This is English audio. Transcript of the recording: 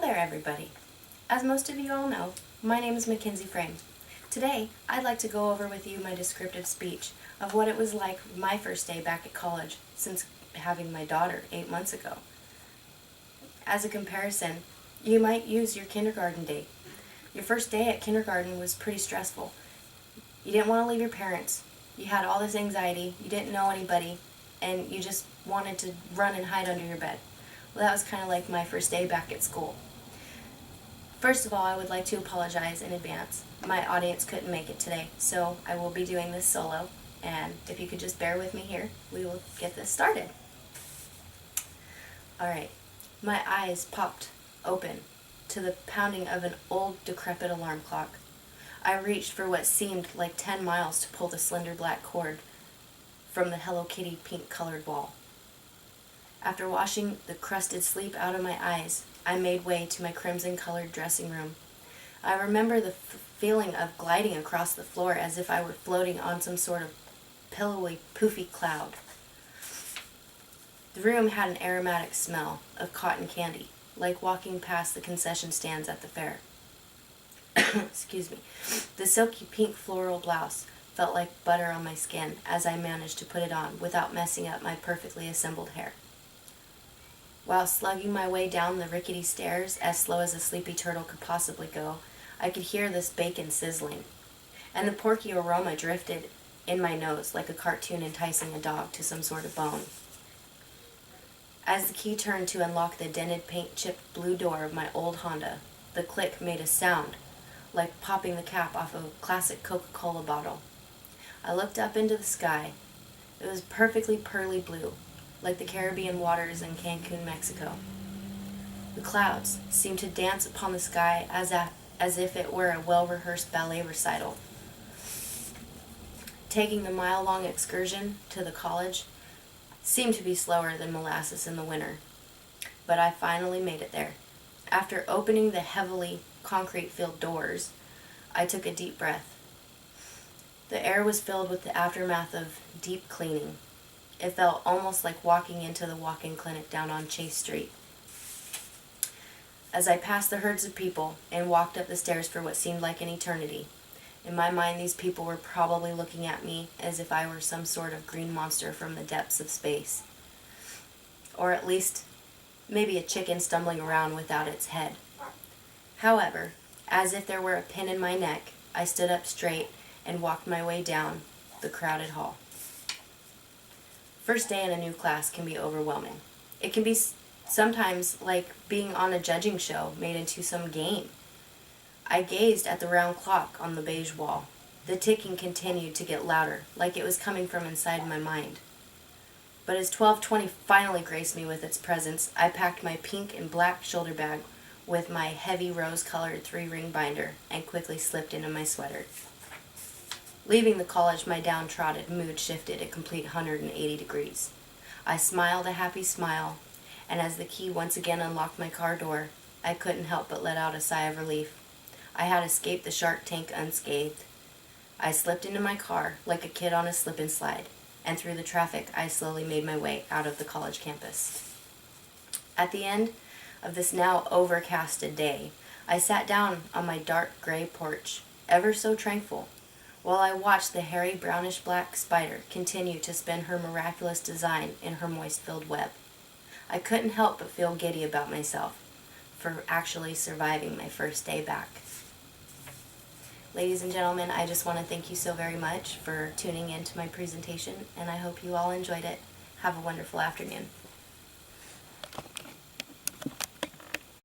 there, everybody. As most of you all know, my name is Mackenzie Frame. Today, I'd like to go over with you my descriptive speech of what it was like my first day back at college since having my daughter 8 months ago. As a comparison, you might use your kindergarten day. Your first day at kindergarten was pretty stressful. You didn't want to leave your parents. You had all this anxiety, you didn't know anybody, and you just wanted to run and hide under your bed. Well, that was kind of like my first day back at school. First of all, I would like to apologize in advance. My audience couldn't make it today, so I will be doing this solo, and if you could just bear with me here, we will get this started. Alright, my eyes popped open to the pounding of an old, decrepit alarm clock. I reached for what seemed like 10 miles to pull the slender black cord from the Hello Kitty pink-colored wall. After washing the crusted sleep out of my eyes, I made way to my crimson-colored dressing room. I remember the feeling of gliding across the floor as if I were floating on some sort of pillowy, poofy cloud. The room had an aromatic smell of cotton candy, like walking past the concession stands at the fair. Excuse me. The silky pink floral blouse felt like butter on my skin as I managed to put it on without messing up my perfectly assembled hair. While slugging my way down the rickety stairs as slow as a sleepy turtle could possibly go, I could hear this bacon sizzling, and the porky aroma drifted in my nose like a cartoon enticing a dog to some sort of bone. As the key turned to unlock the dented paint-chipped blue door of my old Honda, the click made a sound like popping the cap off a classic Coca-Cola bottle. I looked up into the sky. It was perfectly pearly blue, like the Caribbean waters in Cancun, Mexico. The clouds seemed to dance upon the sky as if it were a well-rehearsed ballet recital. Taking the mile-long excursion to the college seemed to be slower than molasses in the winter, but I finally made it there. After opening the heavily concrete-filled doors, I took a deep breath. The air was filled with the aftermath of deep cleaning. It felt almost like walking into the walk-in clinic down on Chase Street. As I passed the herds of people and walked up the stairs for what seemed like an eternity, in my mind these people were probably looking at me as if I were some sort of green monster from the depths of space. Or at least, maybe a chicken stumbling around without its head. However, as if there were a pin in my neck, I stood up straight and walked my way down the crowded hall. First day in a new class can be overwhelming. It can be sometimes like being on a judging show made into some game. I gazed at the round clock on the beige wall. The ticking continued to get louder, like it was coming from inside my mind. But as 12:20 finally graced me with its presence, I packed my pink and black shoulder bag with my heavy rose-colored 3-ring binder and quickly slipped into my sweater. Leaving the college, my downtrodden mood shifted a complete 180 degrees. I smiled a happy smile, and as the key once again unlocked my car door, I couldn't help but let out a sigh of relief. I had escaped the Shark Tank unscathed. I slipped into my car like a kid on a slip and slide, and through the traffic I slowly made my way out of the college campus. At the end of this now overcasted day, I sat down on my dark gray porch, ever so tranquil, while I watched the hairy brownish-black spider continue to spin her miraculous design in her moist-filled web. I couldn't help but feel giddy about myself for actually surviving my first day back. Ladies and gentlemen, I just want to thank you so very much for tuning in to my presentation, and I hope you all enjoyed it. Have a wonderful afternoon.